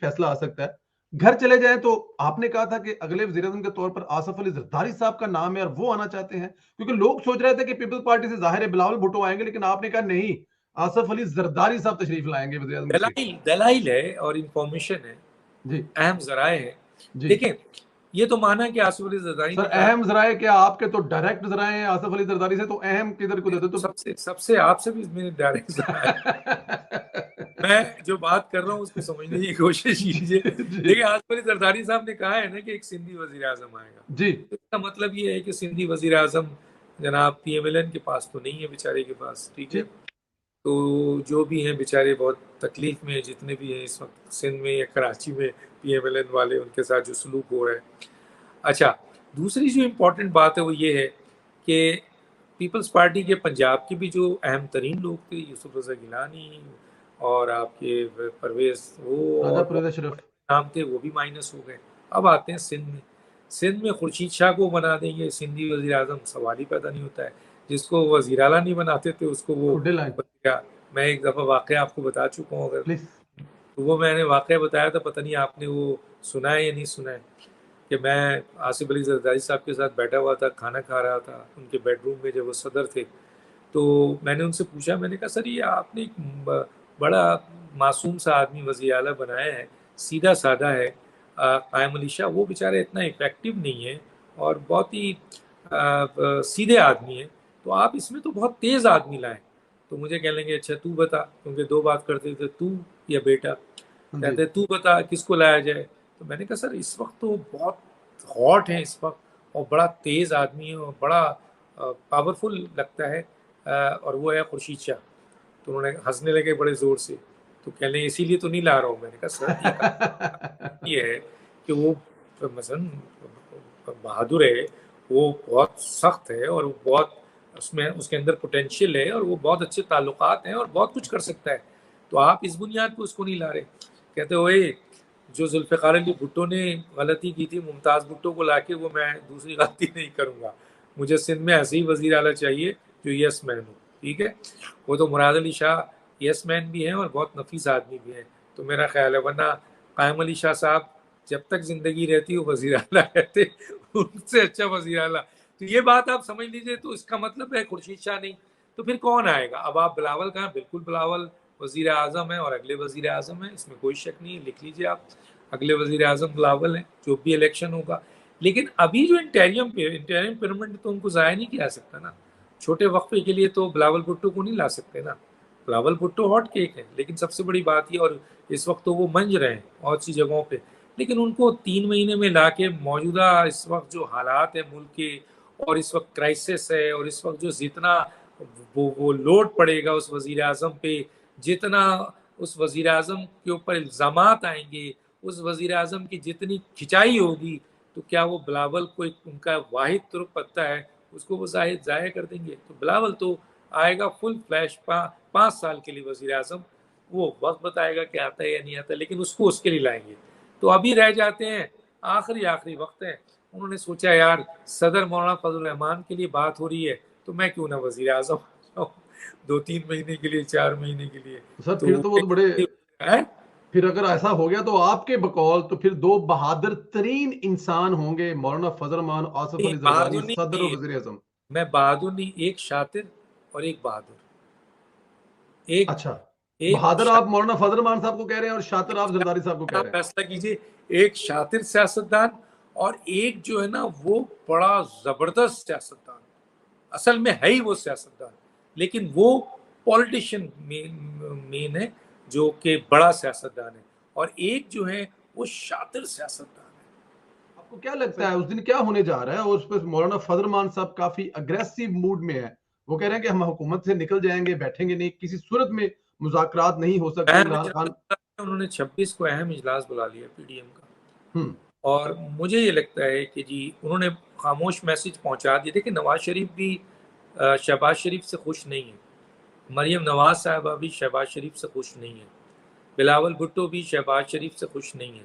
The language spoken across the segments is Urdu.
فیصلہ آ سکتا ہے. گھر چلے جائیں تو آپ نے کہا تھا کہ اگلے وزیر اعظم کے طور پر آصف علی زرداری صاحب کا نام ہے اور وہ آنا چاہتے ہیں، کیونکہ لوگ سوچ رہے تھے کہ پیپلز پارٹی سے ظاہر ہے بلاول بھٹو آئیں گے، لیکن آپ نے کہا نہیں، آصف علی زرداری صاحب تشریف لائیں گے وزیر اعظم کی سیٹ. دلائل ہے اور انفارمیشن ہے، جی اہم ذرائع ہے. جی دیکھیں یہ تو مانا کہ آصف علی زرداری سر، نے کہا اہم ذرائع کیا آپ کے تو ڈائریکٹ ذرائع ہیں آصف علی زرداری سے، تو اہم کدھر کو دیتے تو سب سے آپ سے بھی میرے ڈائریکٹ ذرائع میں جو بات کر رہا ہوں اس کو سمجھنے کی کوشش کیجیے. دیکھیں آصف علی زرداری صاحب نے کہا ہے نا کہ ایک سندھی وزیر اعظم آئے گا. جی اس کا مطلب یہ ہے کہ سندھی وزیر اعظم جناب پی ایم ایل این کے پاس تو نہیں ہے بیچارے کے پاس، ٹھیک ہے. تو جو بھی ہیں بیچارے بہت تکلیف میں ہیں، جتنے بھی ہیں اس وقت سندھ میں یا کراچی میں پی ایم ایل این والے، ان کے ساتھ جو سلوک ہو رہا ہے. اچھا دوسری جو امپورٹنٹ بات ہے وہ یہ ہے کہ پیپلز پارٹی کے پنجاب کے بھی جو اہم ترین لوگ تھے، یوسف رضا گیلانی اور آپ کے پرویز وہ راجہ اور پرویز اشرف، نام تھے، وہ بھی مائنس ہو گئے. اب آتے ہیں سندھ میں خورشید شاہ کو بنا دیں گے سندھی وزیر اعظم، سوال ہی پیدا نہیں ہوتا ہے. جس کو وزیر اعلیٰ نہیں بناتے تھے اس کو وہ کھڈے لائن میں ایک دفعہ واقعہ آپ کو بتا چکا ہوں، اگر پلیز. وہ میں نے واقعہ بتایا تھا، پتہ نہیں آپ نے وہ سنا ہے یا نہیں سنا ہے، کہ میں آصف علی زرداری صاحب کے ساتھ بیٹھا ہوا تھا، کھانا کھا رہا تھا ان کے بیڈ روم میں جب وہ صدر تھے. تو میں نے ان سے پوچھا، میں نے کہا سر یہ آپ نے ایک بڑا معصوم سا آدمی وزیر اعلیٰ بنایا ہے، سیدھا سادہ ہے. قائم علی شاہ وہ بیچارہ اتنا افیکٹو نہیں ہے اور بہت ہی سیدھے آدمی ہیں، تو آپ اس میں تو بہت تیز آدمی لائیں. تو مجھے کہہ لیں گے اچھا تو بتا، کیونکہ دو بات کرتے تھے، تو یا بیٹا. جی کہتے تو بتا کس کو لایا جائے. تو میں نے کہا سر اس وقت تو بہت ہاٹ ہے اس وقت، اور بڑا تیز آدمی ہے اور بڑا پاورفل لگتا ہے، اور وہ ہے خورشید شاہ. تو انہوں نے ہنسنے لگے بڑے زور سے. تو کہہ لیں اسی لیے تو نہیں لا رہا ہوں. میں نے کہا سر یہ ہے کہ وہ مثلاً بہادر ہے، وہ بہت سخت ہے اور وہ بہت اس کے اندر پوٹینشیل ہے اور وہ بہت اچھے تعلقات ہیں اور بہت کچھ کر سکتا ہے. تو آپ اس بنیاد پہ اس کو نہیں لا رہے. کہتے ہوئے جو ذوالفقار علی بھٹو نے غلطی کی تھی ممتاز بھٹو کو لا کے، وہ میں دوسری غلطی نہیں کروں گا. مجھے سندھ میں ایسے ہی وزیر اعلیٰ چاہیے جو یس مین ہو، ٹھیک ہے. وہ تو مراد علی شاہ یس مین بھی ہیں اور بہت نفیس آدمی بھی ہیں. تو میرا خیال ہے ورنہ قائم علی شاہ صاحب جب تک زندگی رہتی وہ وزیر اعلیٰ رہتے، ان سے اچھا وزیر اعلیٰ. تو یہ بات آپ سمجھ لیجئے. تو اس کا مطلب ہے خورشید شاہ نہیں تو پھر کون آئے گا؟ اب آپ بلاول کہاں، بالکل بلاول وزیر اعظم ہے اور اگلے وزیر اعظم ہیں، اس میں کوئی شک نہیں ہے. لکھ لیجئے آپ، اگلے وزیر اعظم بلاول ہیں جو بھی الیکشن ہوگا. لیکن ابھی جو انٹیریم پیرمنٹ تو ان کو ضائع نہیں کیا سکتا نا. چھوٹے وقفے کے لیے تو بلاول بھٹو کو نہیں لا سکتے نا. بلاول بھٹو ہاٹ کیک ہے، لیکن سب سے بڑی بات یہ، اور اس وقت تو وہ منج رہے ہیں بہت سی جگہوں پہ، لیکن ان کو 3 مہینے میں لا کے موجودہ اس وقت جو حالات ہیں ملک کے، اور اس وقت کرائسس ہے، اور اس وقت جو جتنا وہ لوڈ پڑے گا اس وزیر اعظم پہ، جتنا اس وزیر اعظم کے اوپر الزامات آئیں گے، اس وزیر اعظم کی جتنی کھچائی ہوگی، تو کیا وہ بلاول کو ایک ان کا واحد ترک پتہ ہے اس کو وہ ضائع کر دیں گے؟ تو بلاول تو آئے گا فل فلیش 5 سال کے لیے وزیر اعظم. وہ وقت بتائے گا کہ آتا ہے یا نہیں آتا، لیکن اس کو اس کے لیے لائیں گے. تو ابھی رہ جاتے ہیں آخری وقت ہے. انہوں نے سوچا یار صدر مولانا فضل الرحمان کے لیے بات ہو رہی ہے تو میں کیوں نہ وزیر اعظم 2-3 مہینے کے لیے، 4 مہینے کے لیے. سر تو پھر تو وہ بڑے، پھر اگر ایسا ہو گیا تو آپ کے بقول تو پھر 2 بہادر ترین انسان ہوں گے، مولانا فضل الرحمان، آصف علی زرداری، بہادر صدر و نہیں، وزیر اعظم. میں بہادر نہیں، ایک شاطر اور ایک بہادر. ایک اچھا، ایک بہادر آپ مولانا فضل الرحمان صاحب کو کہہ رہے ہیں اور شاطر آپ زرداری صاحب کو کہہ آپ رہے ہیں. فیصلہ کیجئے. ایک شاطر سیاستدان اور ایک جو ہے نا وہ بڑا زبردست سیاستدان. اصل میں ہے ہی وہ سیاستدان، لیکن وہ پولیٹیشین مین ہے جو کہ بڑا سیاستدان ہے، اور ایک جو ہے وہ شاطر سیاستدان ہے. آپ کو کیا لگتا ہے اس دن کیا ہونے جا رہا ہے؟ اور اس پہ مولانا فضل الرحمان صاحب کافی اگریسو موڈ میں ہے. وہ کہہ رہے ہیں کہ ہم حکومت سے نکل جائیں گے، بیٹھیں گے نہیں، کسی صورت میں مذاکرات نہیں ہو سکتے. اہم عمران اجلاس خان انہوں نے 26 کو اہم اجلاس بلا لیا پی ڈی ایم کا. ہم اور مجھے یہ لگتا ہے کہ جی انہوں نے خاموش میسج پہنچا دیے تھے کہ نواز شریف بھی شہباز شریف سے خوش نہیں ہے، مریم نواز صاحبہ بھی شہباز شریف سے خوش نہیں ہے، بلاول بھٹو بھی شہباز شریف سے خوش نہیں ہے،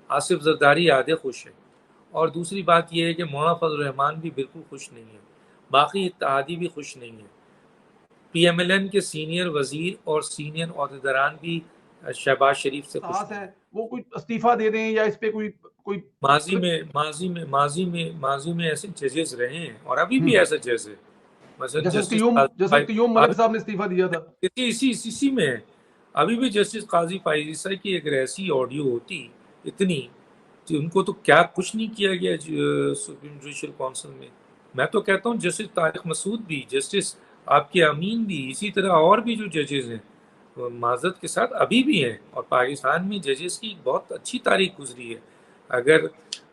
آصف زرداری آدھے خوش ہے، اور دوسری بات یہ ہے کہ مولانا فضل الرحمان بھی بالکل خوش نہیں ہے، باقی اتحادی بھی خوش نہیں ہے. پی ایم ایل این کے سینئر وزیر اور سینئر عہدیداران بھی شہباز شریف سے خوش ساتھ نہیں ہے. ہیں. وہ کوئی استعفا دے دیں یا اس پہ کوئی ماضی میں ایسے ججز رہے ہیں اور ابھی بھی ایسے جج ہے. مثلا جسٹس قیوم ملک صاحب نے استعفا دیا تھا. اسی میں ہے. ابھی بھی جسٹس قاضی فائز عیسیٰ کی اگر ایسی آڈیو ہوتی اتنی، ان کو تو کیا کچھ نہیں کیا گیا سپریم جوڈیشل کونسل میں. میں تو کہتا ہوں جسٹس طارق مسعود بھی، جسٹس آپ کے امین بھی، اسی طرح اور بھی جو ججز ہیں معذرت کے ساتھ ابھی بھی ہیں. اور پاکستان میں ججز کی بہت اچھی تاریخ گزری ہے. اگر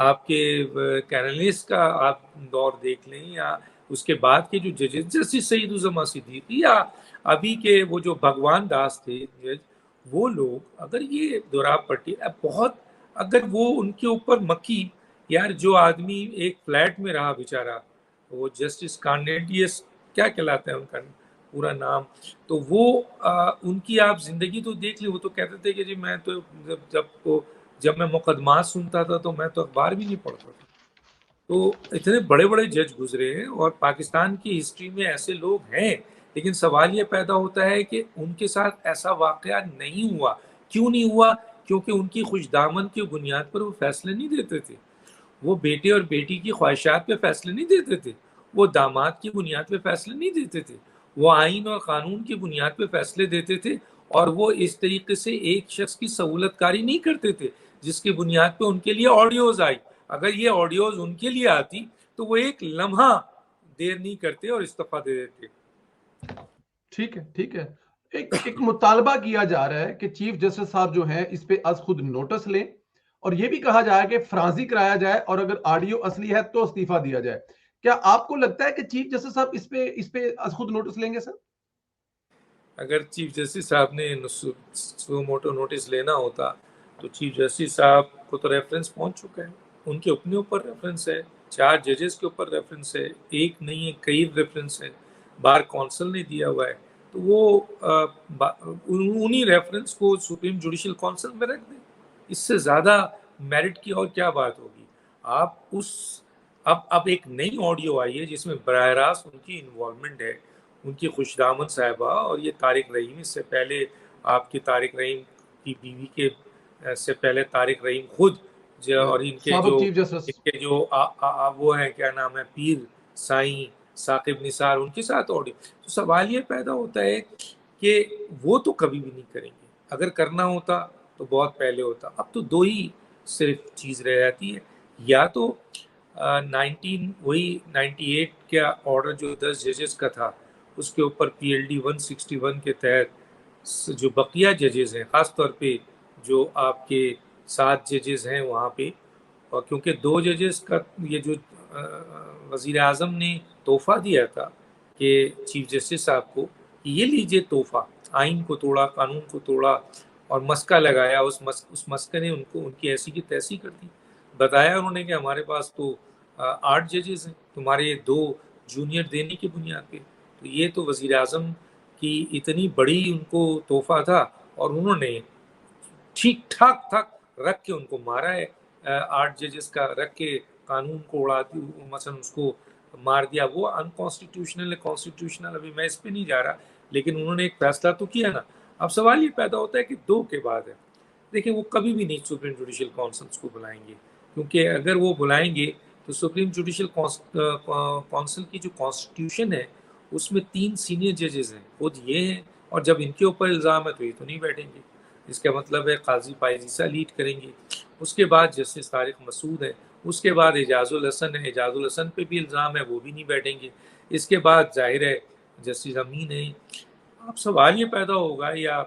آپ کے کینالسٹ کا آپ دور دیکھ لیں یا اس کے بعد کے جو ججز جسٹس سعید الزماں صدیقی یا ابھی کے وہ جو بھگوان داس تھے جج، وہ لوگ اگر یہ دوراب پٹی بہت، اگر وہ ان کے اوپر مکی، یار جو آدمی ایک فلیٹ میں رہا بیچارہ، وہ جسٹس کانڈیڈیس کیا کہلاتا ہے ان کا پورا نام، تو وہ ان کی آپ زندگی تو دیکھ لیں. وہ تو کہتے تھے کہ جی میں تو جب میں مقدمات سنتا تھا تو میں تو اخبار بھی نہیں پڑھتا تھا. تو اتنے بڑے بڑے جج گزرے ہیں اور پاکستان کی ہسٹری میں ایسے لوگ ہیں. لیکن سوال یہ پیدا ہوتا ہے کہ ان کے ساتھ ایسا واقعہ نہیں ہوا. کیوں نہیں ہوا؟ کیونکہ ان کی خوش دامن کی بنیاد پر وہ فیصلے نہیں دیتے تھے. وہ بیٹے اور بیٹی کی خواہشات پہ فیصلے نہیں دیتے تھے. وہ داماد کی بنیاد پہ فیصلے نہیں دیتے تھے. وہ آئین اور قانون کی بنیاد پہ فیصلے دیتے تھے. اور وہ اس طریقے سے ایک شخص کی سہولت کاری نہیں کرتے تھے جس کی بنیاد پہ ان کے لیے آڈیوز آئی. اگر یہ آڈیوز ان کے لیے آتی تو وہ ایک لمحہ دیر نہیں کرتے اور استعفیٰ دے دیتے. ٹھیک ہے. ایک مطالبہ کیا جا رہا ہے کہ چیف جسٹس صاحب جو ہیں اس پہ از خود نوٹس لیں، اور یہ بھی کہا جائے کہ فرانزی کرایا جائے اور اگر آڈیو اصلی ہے تو استعفیٰ دیا جائے. کیا آپ کو لگتا ہے کہ چیف جسٹس صاحب اس پہ از خود نوٹس لیں گے سر؟ اگر چیف جسٹس صاحب نے سو موٹو نوٹس لینا ہوتا تو چیف جسٹس صاحب کو تو ریفرنس پہنچ چکا ہے. ان کے اپنے اوپر ریفرنس ہے، 4 ججز کے اوپر ریفرنس ہے، ایک نہیں ہے کئی ریفرنس ہے، بار کونسل نے دیا ہوا ہے. تو وہ انہی ریفرنس کو سپریم جوڈیشل کونسل میں رکھ دیں. اس سے زیادہ میرٹ کی اور کیا بات ہوگی. آپ اب ایک نئی آڈیو آئی ہے جس میں براہ راست ان کی انوالومنٹ ہے، ان کی خوش دامن صاحبہ اور یہ طارق رحیم. اس سے پہلے آپ کے طارق رحیم کی بیوی کے سے پہلے طارق رحیم خود اور ان کے جو وہ ہیں کیا نام ہے پیر سائیں ثاقب نثار، ان کے ساتھ آڈیو. تو سوال یہ پیدا ہوتا ہے کہ وہ تو کبھی بھی نہیں کریں گے. اگر کرنا ہوتا تو بہت پہلے ہوتا. اب تو 2 ہی صرف چیز رہ جاتی ہے، یا تو 98 کا آرڈر جو 10 ججز کا تھا اس کے اوپر PLD 161 کے تحت جو بقیہ ججز ہیں، خاص طور پہ جو آپ کے 7 ججز ہیں وہاں پہ، اور کیونکہ 2 ججز کا یہ جو وزیر اعظم نے تحفہ دیا تھا کہ چیف جسٹس صاحب کو یہ لیجئے تحفہ، آئین کو توڑا، قانون کو توڑا اور مسکہ لگایا. اس مسکے نے ان کی ایسی کی تیسی کر دی. بتایا انہوں نے کہ ہمارے پاس تو 8 ججز ہیں، تمہارے 2 جونیئر دینے کی بنیاد پہ. تو یہ تو وزیر اعظم کی اتنی بڑی ان کو تحفہ تھا اور انہوں نے ٹھیک ٹھاک رکھ کے ان کو مارا ہے. 8 ججز کا رکھ کے قانون کو اڑا دی، مثلا اس کو مار دیا. وہ انکانسٹیٹیوشنل ہے، کانسٹیٹیوشنل ابھی میں اس پہ نہیں جا رہا، لیکن انہوں نے ایک فیصلہ تو کیا نا. اب سوال یہ پیدا ہوتا ہے کہ 2 کے بعد ہے. دیکھیں وہ کبھی بھی نہیں سپریم جوڈیشل کونسلس کو بلائیں گے، کیونکہ اگر وہ بلائیں گے تو سپریم جوڈیشل کونسل کی جو کانسٹیٹیوشن ہے اس میں 3 سینئر ججز ہیں، خود یہ ہیں، اور جب ان کے اوپر الزام ہے تو یہ تو نہیں بیٹھیں گے. اس کا مطلب ہے قاضی فائز عیسیٰ لیڈ کریں گے، اس کے بعد جسٹس طارق مسعود ہے، اس کے بعد اعجاز الحسن ہے، اعجاز الحسن پہ بھی الزام ہے، وہ بھی نہیں بیٹھیں گے. اس کے بعد ظاہر ہے جسٹس امین ہے. اب سوال یہ پیدا ہوگا یا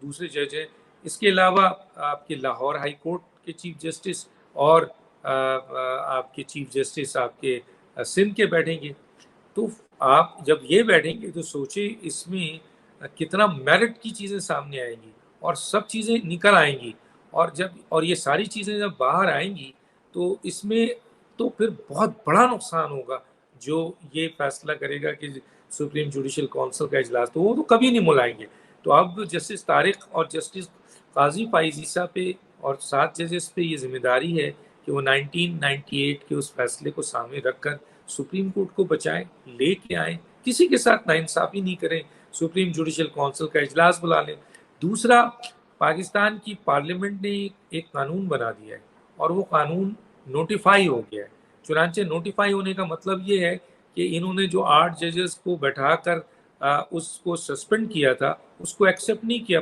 دوسرے جج ہیں، اس کے علاوہ آپ کے لاہور ہائی کورٹ کے چیف جسٹس اور آپ کے چیف جسٹس آپ کے سندھ کے بیٹھیں گے. تو آپ جب یہ بیٹھیں گے تو سوچیں اس میں کتنا میرٹ کی چیزیں سامنے آئیں گی اور سب چیزیں نکل آئیں گی. اور یہ ساری چیزیں جب باہر آئیں گی تو اس میں تو پھر بہت بڑا نقصان ہوگا. جو یہ فیصلہ کرے گا کہ سپریم جوڈیشل کونسل کا اجلاس تو وہ تو کبھی نہیں بلائیں گے. تو اب جسٹس طارق اور جسٹس قاضی فائز عیسیٰ پہ اور 7 ججز پہ یہ ذمہ داری ہے کہ وہ 1998 کے اس فیصلے کو سامنے رکھ کر سپریم کورٹ کو بچائیں، لے کے آئیں، کسی کے ساتھ ناانصافی نہیں کریں، سپریم جوڈیشل کونسل کا اجلاس بلا لیں. دوسرا پاکستان کی پارلیمنٹ نے ایک قانون بنا دیا ہے اور وہ قانون نوٹیفائی ہو گیا ہے. چنانچہ نوٹیفائی ہونے کا مطلب یہ ہے کہ انہوں نے جو 8 ججز کو بیٹھا کر اس کو سسپینڈ کیا تھا اس کو ایکسیپٹ نہیں کیا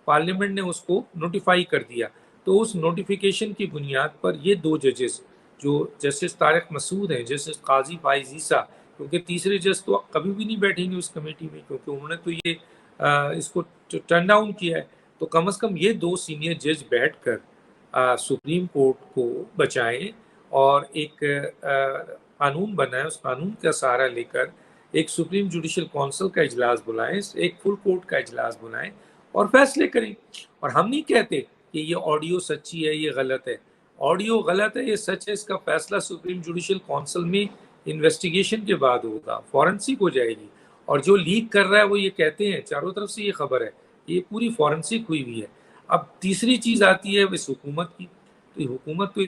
پارلیمنٹ نے اس کو نوٹیفائی کر دیا. تو اس نوٹیفیکیشن کی بنیاد پر یہ 2 ججز جو جسٹس طارق مسعود ہیں، جسٹس قاضی فائز عیسیٰ، کیونکہ تیسرے جج تو کبھی بھی نہیں بیٹھیں گے اس کمیٹی میں کیونکہ انہوں نے تو یہ اس کو ٹرن ڈاؤن کیا ہے، تو کم از کم یہ 2 سینئر جج بیٹھ کر سپریم کورٹ کو بچائیں اور ایک قانون بنائیں، اس قانون کا سہارا لے کر ایک سپریم جوڈیشل کونسل کا اجلاس بلائیں، ایک فل کورٹ کا اجلاس بلائیں اور فیصلے کریں. اور ہم نہیں کہتے کہ یہ آڈیو سچی ہے، یہ غلط ہے، آڈیو غلط ہے، یہ سچ ہے، اس کا فیصلہ سپریم جوڈیشل کونسل میں انویسٹیگیشن کے بعد ہوگا، فورنسک ہو جائے گی. اور جو لیک کر رہا ہے وہ یہ کہتے ہیں، چاروں طرف سے یہ خبر ہے، یہ پوری فورنسک ہوئی ہوئی ہے. اب تیسری چیز آتی ہے اس حکومت کی، تو حکومت تو